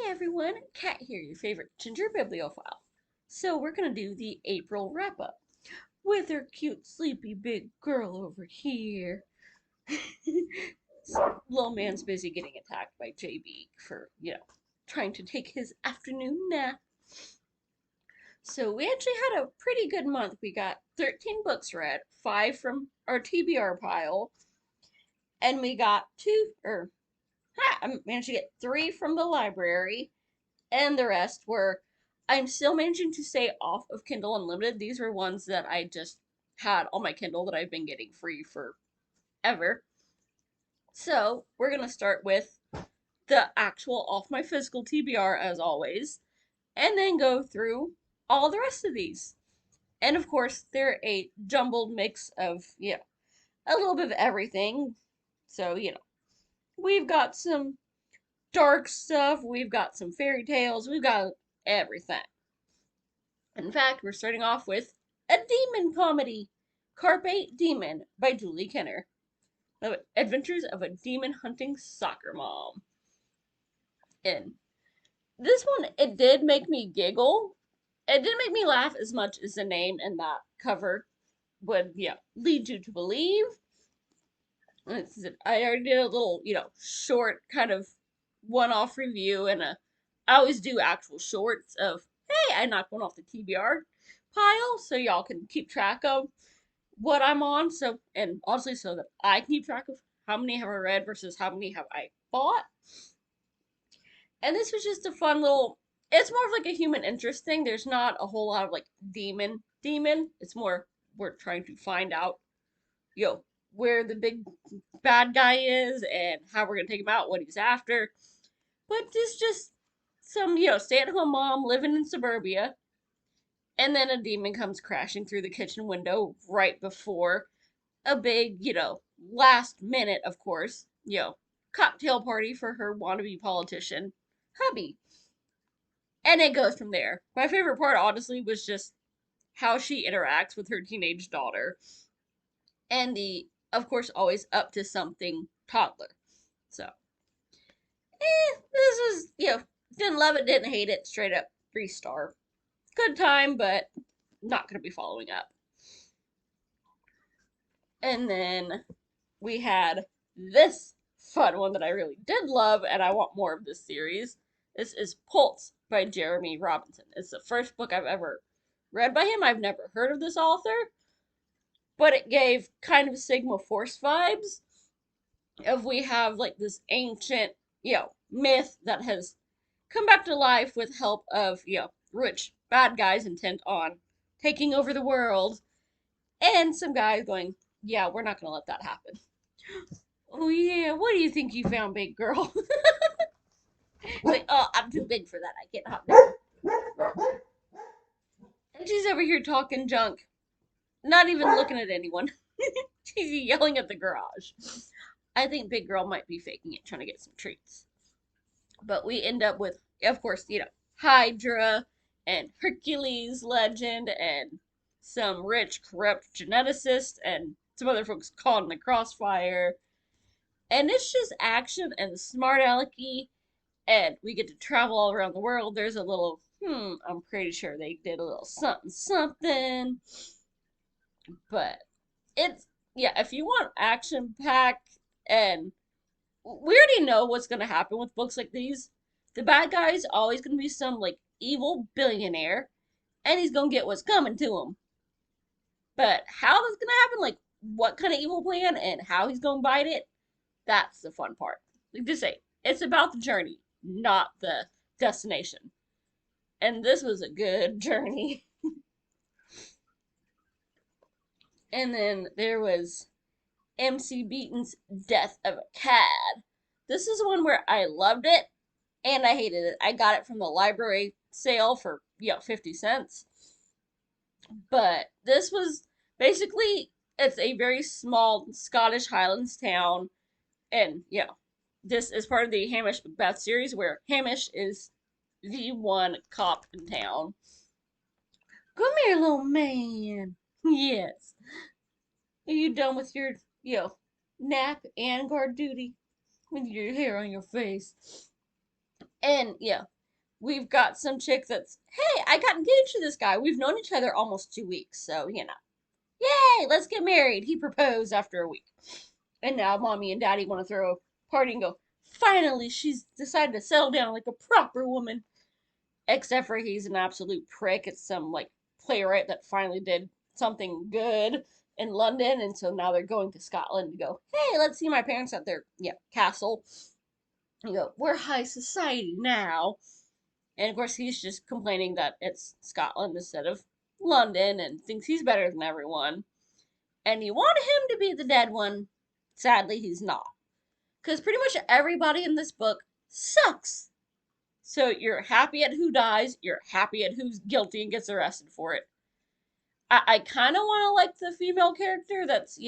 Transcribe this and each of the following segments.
everyone, Kat here, your favorite ginger bibliophile. So we're gonna do the April wrap-up with her cute, sleepy big girl over here. Little man's busy getting attacked by JB for, trying to take his afternoon nap. So we actually had a pretty good month. We got 13 books read, 5 from our TBR pile, and we got I managed to get 3 from the library, and the rest were I'm still managing to stay off of Kindle Unlimited. These were ones that I just had on my Kindle that I've been getting free forever. So we're gonna start with the actual off my physical TBR as always, and then go through all the rest of these. And of course, they're a jumbled mix of, a little bit of everything. So, we've got some dark stuff, we've got some fairy tales, we've got everything. In fact, we're starting off with a demon comedy, Carpe Demon by Julie Kenner. The Adventures of a Demon Hunting Soccer Mom. And this one, it did make me giggle. It didn't make me laugh as much as the name and that cover would, lead you to believe. I already did a little, short kind of one-off review, and I always do actual shorts of, hey, I knocked one off the TBR pile, so y'all can keep track of what I'm on. So, and honestly, so that I can keep track of how many have I read versus how many have I bought. And this was just a fun little. It's more of like a human interest thing. There's not a whole lot of like demon. It's more we're trying to find out, where the big bad guy is and how we're gonna take him out, what he's after. But this just some, stay-at-home mom living in suburbia, and then a demon comes crashing through the kitchen window right before a big, last minute, of course, cocktail party for her wannabe politician hubby. And it goes from there. My favorite part, honestly, was just how she interacts with her teenage daughter. And the, of course, always up to something toddler. So, this is, didn't love it, didn't hate it, straight up 3-star. Good time, but not going to be following up. And then we had this fun one that I really did love, and I want more of this series. This is Pulse by Jeremy Robinson. It's the first book I've ever read by him. I've never heard of this author, but it gave kind of Sigma Force vibes of we have like this ancient, myth that has come back to life with help of, rich bad guys intent on taking over the world, and some guys going, yeah, we're not gonna let that happen. Oh yeah, what do you think you found, big girl? Like, oh, I'm too big for that. I can't hop down. And she's over here talking junk, not even looking at anyone. She's yelling at the garage. I think big girl might be faking it, trying to get some treats. But we end up with, of course, Hydra and Hercules legend and some rich, corrupt geneticist and some other folks caught in the crossfire. And it's just action and smart alecky, and we get to travel all around the world. There's a little, I'm pretty sure they did a little something, something. But it's, if you want action packed, and we already know what's going to happen with books like these. The bad guy's always going to be some, like, evil billionaire, and he's going to get what's coming to him. But how that's going to happen, like, what kind of evil plan and how he's going to bite it, that's the fun part. Like, just say, it's about the journey, not the destination. And this was a good journey. And then there was MC Beaton's Death of a Cad. This is one where I loved it and I hated it. I got it from the library sale for, 50 cents. But this was basically, it's a very small Scottish Highlands town. And, this is part of the Hamish Macbeth series where Hamish is the one cop in town. Come here, little man. Yes. Are you done with your, nap and guard duty? With your hair on your face? And, we've got some chick that's, hey, I got engaged to this guy. We've known each other almost 2 weeks, so, yay, let's get married. He proposed after a week. And now mommy and daddy want to throw a party and go, finally, she's decided to settle down like a proper woman. Except for he's an absolute prick. It's some, like, playwright that finally did something good in London, and so now they're going to Scotland to go, hey, let's see my parents at their, castle. And go, we're high society now. And of course, he's just complaining that it's Scotland instead of London and thinks he's better than everyone. And you want him to be the dead one. Sadly, he's not. Because pretty much everybody in this book sucks. So you're happy at who dies, you're happy at who's guilty and gets arrested for it. I kind of want to like the female character that's,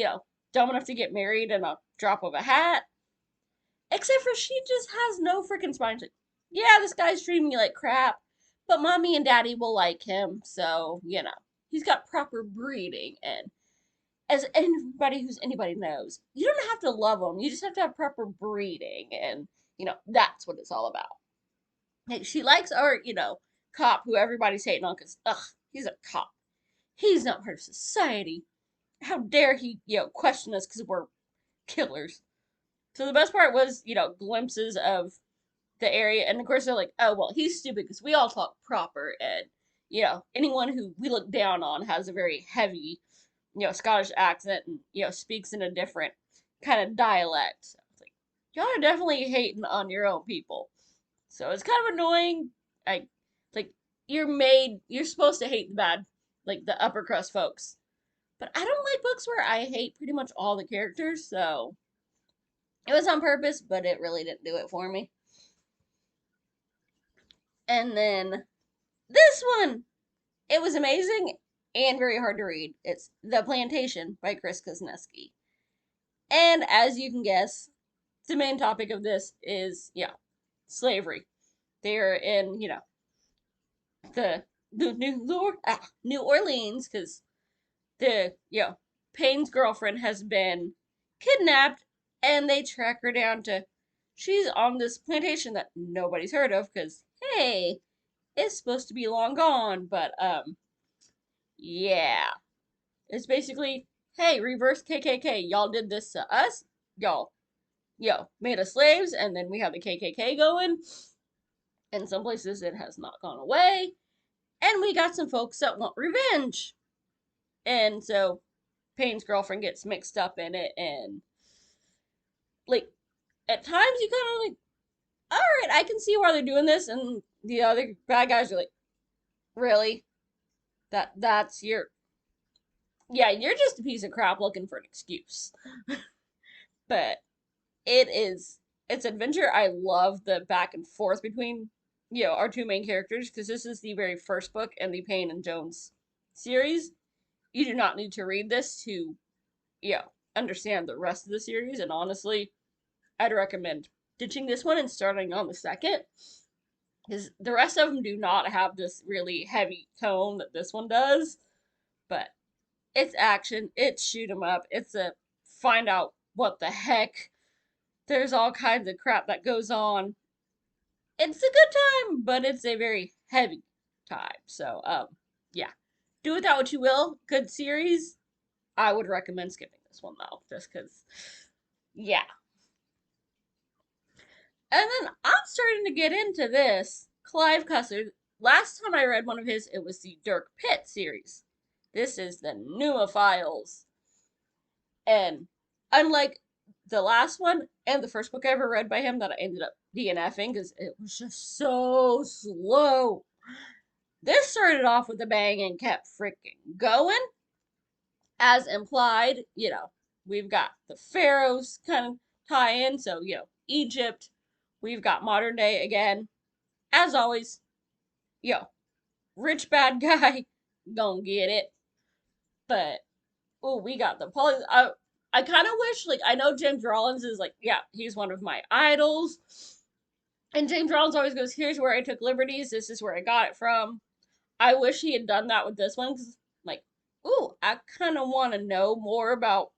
dumb enough to get married in a drop of a hat. Except for she just has no freaking spine. She's like, yeah, this guy's treating me like crap, but mommy and daddy will like him, so, he's got proper breeding. And as anybody who's anybody knows, you don't have to love him, you just have to have proper breeding, and, that's what it's all about. Like, she likes our, cop who everybody's hating on because, ugh, he's a cop. He's not part of society. How dare he, question us because we're killers. So the best part was, glimpses of the area. And of course, they're like, oh, well, he's stupid because we all talk proper. And, anyone who we look down on has a very heavy, Scottish accent and, speaks in a different kind of dialect. So it's like, y'all are definitely hating on your own people. So it's kind of annoying. Like, you're supposed to hate the bad, like the upper crust folks. But I don't like books where I hate pretty much all the characters, so it was on purpose, but it really didn't do it for me. And then this one, it was amazing and very hard to read. It's The Plantation by Chris Kosneski. And as you can guess, the main topic of this is, slavery. They're in, the New Orleans, because the, Payne's girlfriend has been kidnapped, and they track her down to, she's on this plantation that nobody's heard of, because, hey, it's supposed to be long gone, but, yeah. It's basically, hey, reverse KKK, y'all did this to us, y'all, made us slaves, and then we have the KKK going. In some places it has not gone away, and we got some folks that want revenge. And so Payne's girlfriend gets mixed up in it, and, like, at times you kind of like, alright, I can see why they're doing this, and the other bad guys are like, really? That's your, yeah, you're just a piece of crap looking for an excuse. But it's adventure. I love the back and forth between, our two main characters, because this is the very first book in the Payne and Jones series. You do not need to read this to, understand the rest of the series, and honestly, I'd recommend ditching this one and starting on the second, because the rest of them do not have this really heavy tone that this one does. But it's action, it's shoot 'em up, it's a find out what the heck. There's all kinds of crap that goes on. It's a good time, but it's a very heavy time. So, yeah. Do with that what you will. Good series. I would recommend skipping this one though, just because, yeah. And then I'm starting to get into this. Clive Cussard. Last time I read one of his, it was the Dirk Pitt series. This is the Files. And unlike the last one and the first book I ever read by him that I ended up DNFing because it was just so slow, this started off with a bang and kept freaking going. As implied, we've got the pharaohs kind of tie in, so, Egypt. We've got modern day again. As always, rich bad guy, gonna get it. But, oh, we got the poly. I kind of wish, like, I know James Rollins is like, yeah, he's one of my idols. And James Rollins always goes, here's where I took liberties, this is where I got it from. I wish he had done that with this one, because, like, ooh, I kind of want to know more about,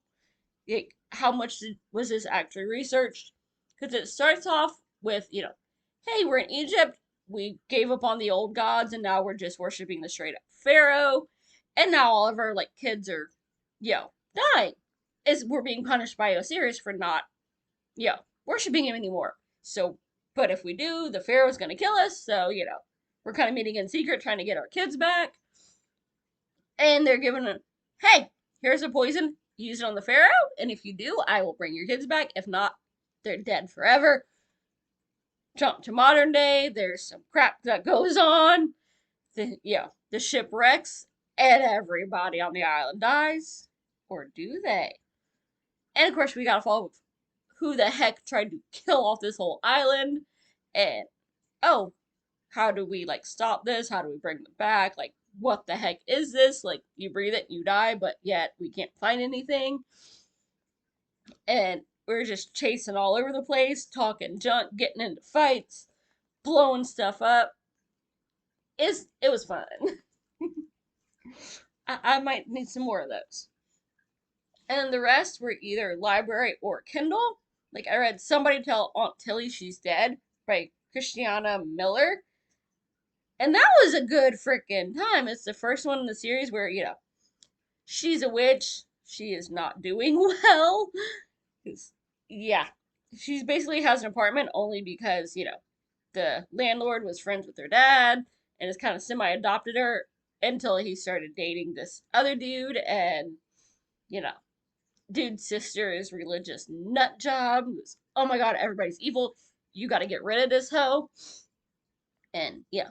like, how much was this actually researched. Because it starts off with, hey, we're in Egypt, we gave up on the old gods and now we're just worshiping the straight up pharaoh, and now all of our like kids are, dying. Is we're being punished by Osiris for not, worshiping him anymore. So, but if we do, the pharaoh's gonna kill us. So we're kind of meeting in secret, trying to get our kids back, and they're giving a, hey, here's a poison. Use it on the pharaoh, and if you do, I will bring your kids back. If not, they're dead forever. Jump to modern day. There's some crap that goes on. The ship wrecks, and everybody on the island dies, or do they? And of course, we gotta follow who the heck tried to kill off this whole island, and oh, how do we like stop this? How do we bring them back? Like, what the heck is this? Like, you breathe it, you die, but yet we can't find anything. And we're just chasing all over the place, talking junk, getting into fights, blowing stuff up. It was fun. I might need some more of those. And the rest were either library or Kindle. Like I read Somebody Tell Aunt Tilly She's Dead by Christiana Miller. And that was a good freaking time. It's the first one in the series where, she's a witch. She is not doing well. Yeah. She basically has an apartment only because, the landlord was friends with her dad and has kind of semi-adopted her until he started dating this other dude, and, you know, dude's sister is religious nut job. Oh my god, everybody's evil. You gotta get rid of this hoe. And yeah,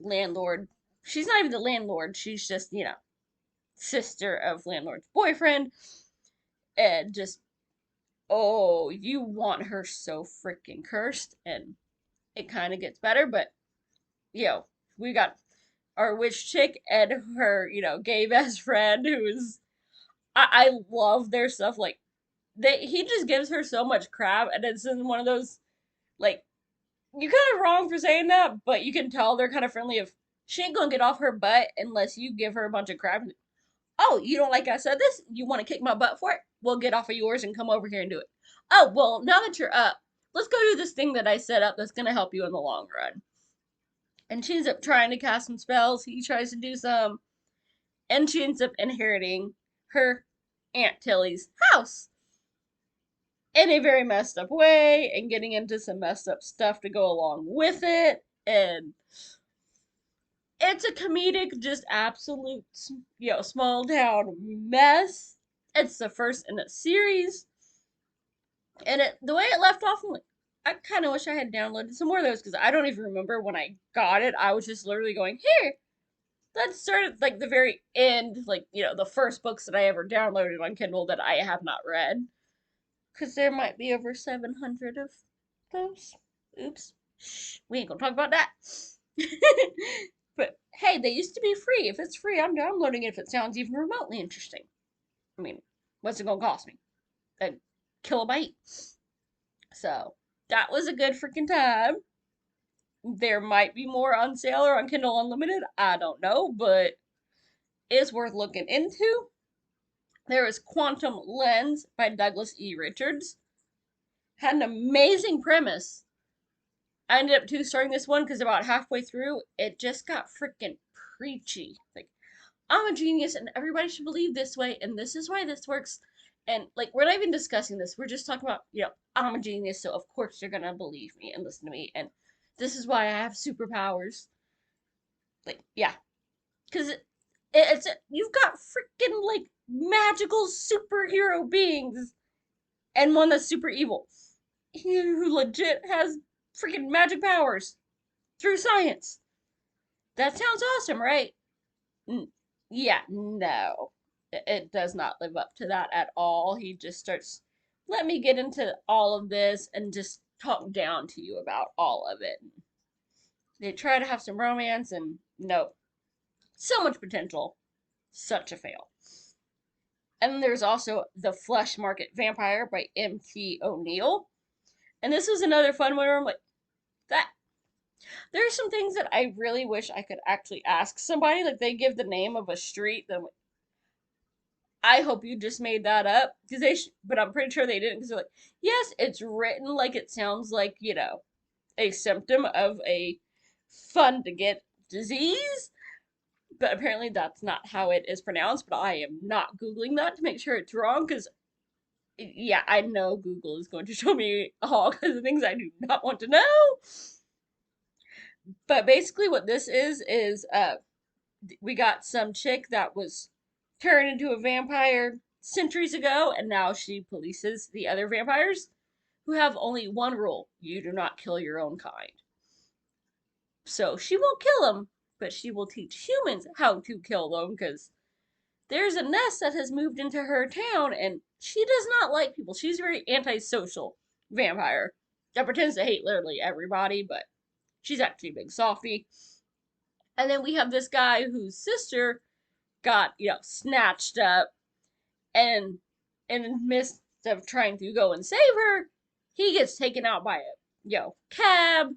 landlord. She's not even the landlord. She's just, sister of landlord's boyfriend. And just, oh, you want her so freaking cursed. And it kind of gets better, but, we got our witch chick and her, gay best friend who's, I love their stuff. Like, he just gives her so much crap, and it's in one of those, like, you're kind of wrong for saying that, but you can tell they're kind of friendly. If she ain't gonna get off her butt unless you give her a bunch of crap. Oh, you don't like I said this? You want to kick my butt for it? Well, get off of yours and come over here and do it. Oh, well, now that you're up, let's go do this thing that I set up that's gonna help you in the long run. And she ends up trying to cast some spells. He tries to do some, and she ends up inheriting her Aunt Tilly's house in a very messed up way and getting into some messed up stuff to go along with it. And it's a comedic, just absolute, small town mess. It's the first in a series. And the way it left off, I'm like, I kind of wish I had downloaded some more of those because I don't even remember when I got it. I was just literally going, here, let's start at like the very end, like, the first books that I ever downloaded on Kindle that I have not read. Because there might be over 700 of those. Oops. Shh, we ain't gonna talk about that. But hey, they used to be free. If it's free, I'm downloading it if it sounds even remotely interesting. I mean, what's it gonna cost me? A kilobyte. So, that was a good freaking time. There might be more on sale or on Kindle Unlimited. I don't know, but it's worth looking into. There is Quantum Lens by Douglas E. Richards. Had an amazing premise. I ended up starting this one because about halfway through, it just got freaking preachy. Like, I'm a genius and everybody should believe this way, and this is why this works. And, like, we're not even discussing this. We're just talking about, I'm a genius, so of course you're gonna believe me and listen to me. And this is why I have superpowers. Like, yeah. Because you've got freaking, like, magical superhero beings and one that's super evil. Who legit has freaking magic powers through science. That sounds awesome, right? Yeah, no. It does not live up to that at all. He just starts, let me get into all of this and just talk down to you about all of it. They try to have some romance, and nope. So much potential. Such a fail. And there's also The Flesh Market Vampire by M.T. O'Neill. And this was another fun one where I'm like, that. There are some things that I really wish I could actually ask somebody. Like, they give the name of a street. That I hope you just made that up. But I'm pretty sure they didn't. Because they're like, yes, it's written like it sounds like, a symptom of a fun to get disease, but apparently that's not how it is pronounced. But I am not Googling that to make sure it's wrong because, yeah, I know Google is going to show me all kinds of things I do not want to know. But basically, what this is we got some chick that was turned into a vampire centuries ago, and now she polices the other vampires who have only one rule: you do not kill your own kind. So she won't kill them, but she will teach humans how to kill them because there's a nest that has moved into her town, and she does not like people. She's a very antisocial vampire that pretends to hate literally everybody, but she's actually a big softie. And then we have this guy whose sister got, snatched up, and in the midst of trying to go and save her, he gets taken out by a, cab,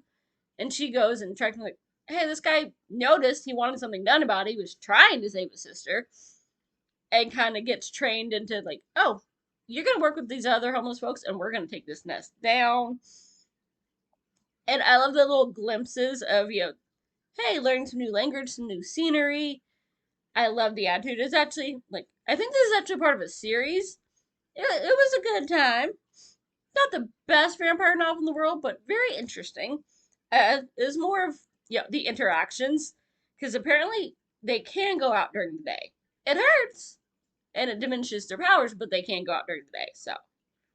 and she goes and tries to like, hey, this guy noticed he wanted something done about it. He was trying to save his sister, and kind of gets trained into like, oh, you're gonna work with these other homeless folks, and we're gonna take this nest down. And I love the little glimpses of hey, learning some new language, some new scenery. I love the attitude. It's actually like I think this is actually part of a series. It was a good time. Not the best vampire novel in the world, but very interesting. Is more of the interactions because apparently they can go out during the day. It hurts and it diminishes their powers, but they can go out during the day. So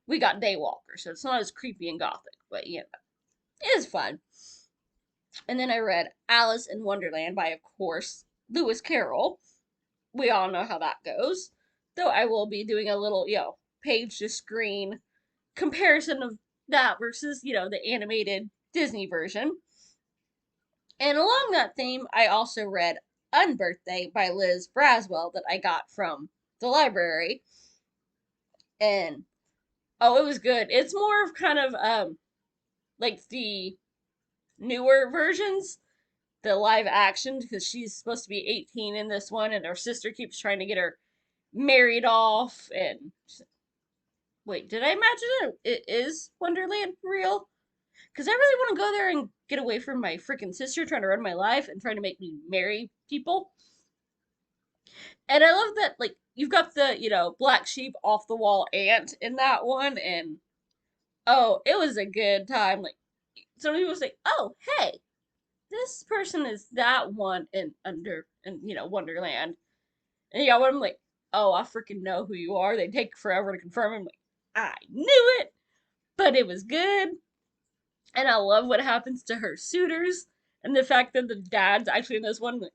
we got Daywalker, so it's not as creepy and gothic, but it is fun. And then I read Alice in Wonderland by, of course, Lewis Carroll. We all know how that goes. Though I will be doing a little, page to screen comparison of that versus, the animated Disney version. And along that theme, I also read Unbirthday by Liz Braswell that I got from the library. And oh, it was good. It's more of kind of like the newer versions, the live action, because she's supposed to be 18 in this one, and her sister keeps trying to get her married off. And wait, did I imagine it is Wonderland real? Because I really want to go there and get away from my freaking sister trying to run my life and trying to make me marry people. And I love that, like, you've got the, black sheep off the wall aunt in that one. And oh, it was a good time. Like, some people say, oh, hey, this person is that one in Wonderland. And yeah, when I'm like, oh, I freaking know who you are. They take forever to confirm. I'm like, I knew it, but it was good. And I love what happens to her suitors and the fact that the dad's actually in this one. Like,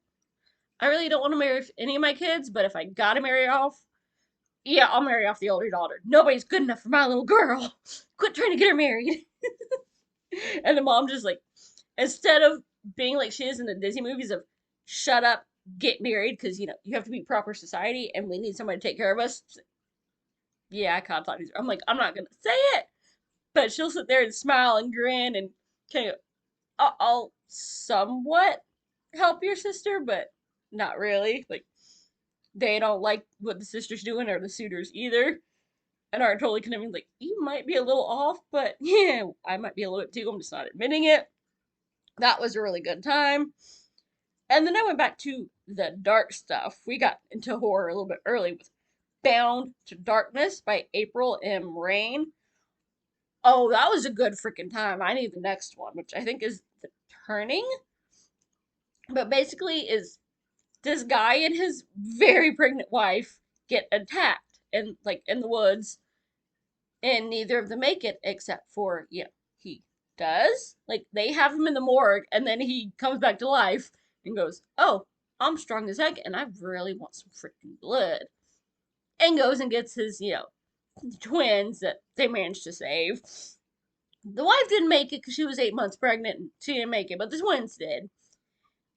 I really don't want to marry any of my kids, but if I gotta marry off, yeah, I'll marry off the older daughter. Nobody's good enough for my little girl. Quit trying to get her married. And the mom just like, instead of being like she is in the Disney movies of shut up, get married, because you have to be proper society and we need somebody to take care of us. Yeah, I can't talk to her. I'm like, I'm not gonna say it, but she'll sit there and smile and grin and kind of, I'll somewhat help your sister, but not really. Like, they don't like what the sister's doing or the suitors either, and are totally condemning. Like, you might be a little off, but yeah, I might be a little bit too. I'm just not admitting it. That was a really good time. And then I went back to the dark stuff. We got into horror a little bit early with Bound to Darkness by April M. Rain. Oh, that was a good freaking time. I need the next one, which I think is The Turning. But basically is this guy and his very pregnant wife get attacked in the woods, and neither of them make it except for he does. Like, they have him in the morgue and then he comes back to life and goes, oh, I'm strong as heck and I really want some freaking blood, and goes and gets his twins that they managed to save. The wife didn't make it because she was 8 months pregnant and she didn't make it, but the twins did.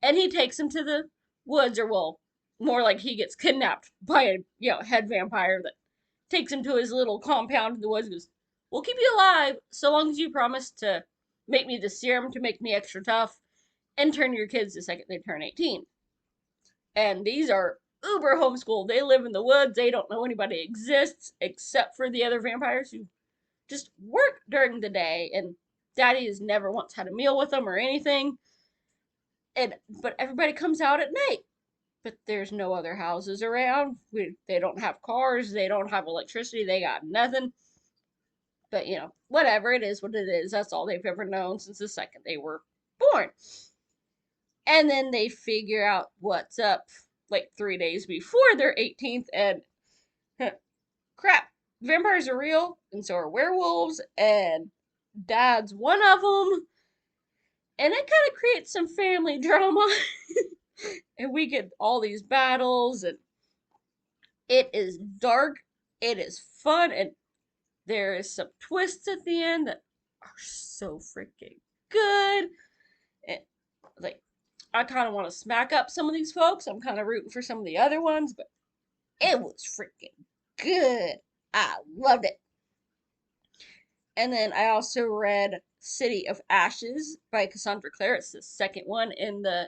And he takes them to the woods, or well, more like he gets kidnapped by a head vampire that takes him to his little compound in the woods and goes, we'll keep you alive so long as you promise to make me the serum to make me extra tough and turn your kids the second they turn 18. And these are uber homeschooled. They live in the woods. They don't know anybody exists except for the other vampires who just work during the day. And daddy has never once had a meal with them or anything. But everybody comes out at night. But there's no other houses around. They don't have cars. They don't have electricity. They got nothing. But whatever, it is what it is. That's all they've ever known since the second they were born. And then they figure out what's up like 3 days before their 18th, and crap, vampires are real, and so are werewolves, and dad's one of them. And it kind of creates some family drama. And we get all these battles, and it is dark, it is fun, and there is some twists at the end that are so freaking good. And like, I kind of want to smack up some of these folks. I'm kind of rooting for some of the other ones, but it was freaking good. I loved it. And then I also read City of Ashes by Cassandra Clare. It's the second one in the,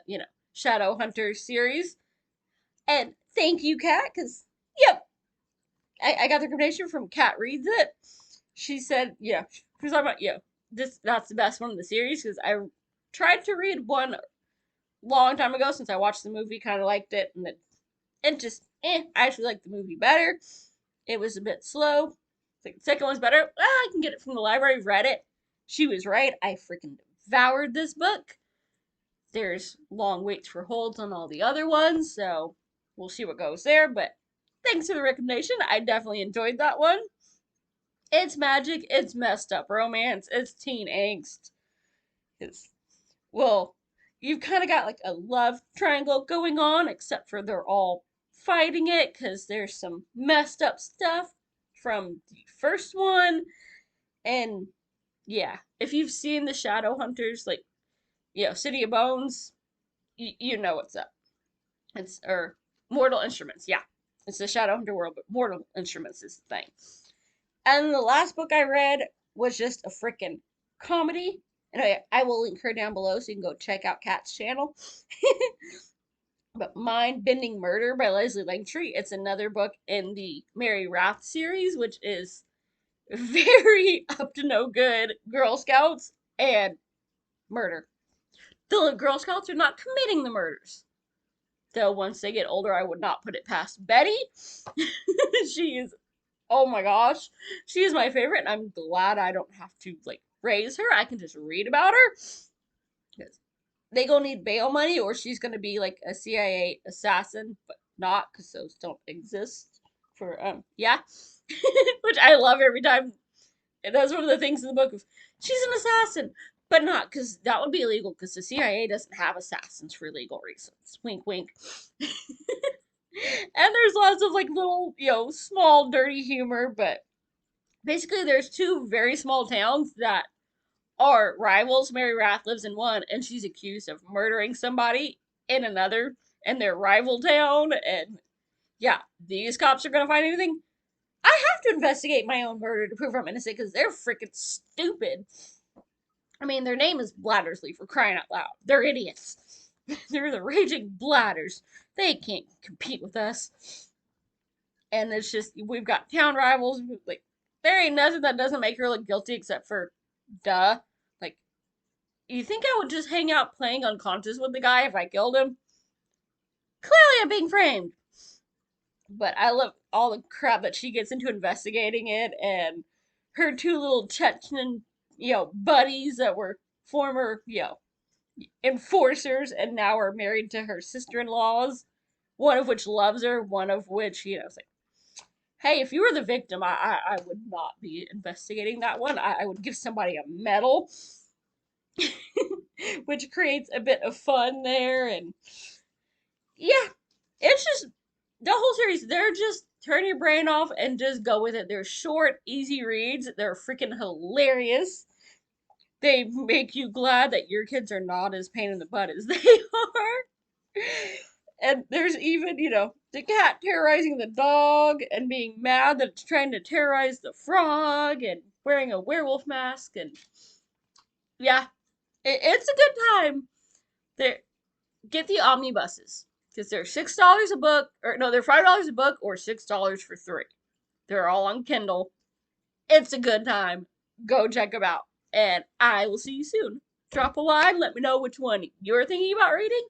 Shadow Hunter series. And thank you, Kat, because, yep, I got the recommendation from Kat Reads It. She said, yeah, she was talking about, that's the best one in the series, because I tried to read one long time ago since I watched the movie, kind of liked it, and it just, I actually liked the movie better. It was a bit slow. The second one's better. Well, I can get it from the library, read it. She was right. I freaking devoured this book. There's long waits for holds on all the other ones, so we'll see what goes there, but thanks for the recommendation. I definitely enjoyed that one. It's magic, it's messed up romance, it's teen angst. It's, well, you've kind of got like a love triangle going on, except for they're all fighting it because there's some messed up stuff from the first one. And yeah, if you've seen the Shadow Hunters, like, City of Bones, you know what's up. Or Mortal Instruments, yeah. It's the Shadow Hunter world, but Mortal Instruments is the thing. And the last book I read was just a freaking comedy. And I will link her down below so you can go check out Kat's channel. But Mind Bending Murder by Leslie Langtree. It's another book in the Mary Wrath series, which is very up to no good Girl Scouts and murder. The Girl Scouts are not committing the murders. Though once they get older, I would not put it past Betty. She is, oh my gosh, she is my favorite, and I'm glad I don't have to like raise her. I can just read about her. Because they gonna need bail money, or she's gonna be like a CIA assassin, but not, because those don't exist. For yeah, which I love every time. And that's one of the things in the book of she's an assassin, but not, because that would be illegal, because the CIA doesn't have assassins for legal reasons. Wink, wink. And there's lots of like little, small dirty humor, but basically there's two very small towns that are rivals. Mary Wrath lives in one, and she's accused of murdering somebody in another, in their rival town. And yeah, these cops are gonna find anything. I have to investigate my own murder to prove I'm innocent, because they're freaking stupid. I mean, their name is Blattersley, for crying out loud. They're idiots. They're the raging bladders. They can't compete with us. And it's just, we've got town rivals. Like, there ain't nothing that doesn't make her look guilty except for, duh. Like, you think I would just hang out playing unconscious with the guy if I killed him? Clearly I'm being framed. But I love all the crap that she gets into investigating it, and her two little Chechen, buddies that were former, enforcers and now are married to her sister-in-laws, one of which loves her, one of which, is like, hey, if you were the victim, I would not be investigating that one. I would give somebody a medal, which creates a bit of fun there. And yeah, it's just the whole series. They're just turn your brain off and just go with it. They're short, easy reads. They're freaking hilarious. They make you glad that your kids are not as pain in the butt as they are. And there's even, the cat terrorizing the dog and being mad that it's trying to terrorize the frog and wearing a werewolf mask. And yeah, it's a good time. Get the omnibuses, because they're $6 a book, or no, they're $5 a book, or $6 for 3. They're all on Kindle. It's a good time. Go check them out. And I will see you soon. drop a line. Let me know which one you're thinking about reading.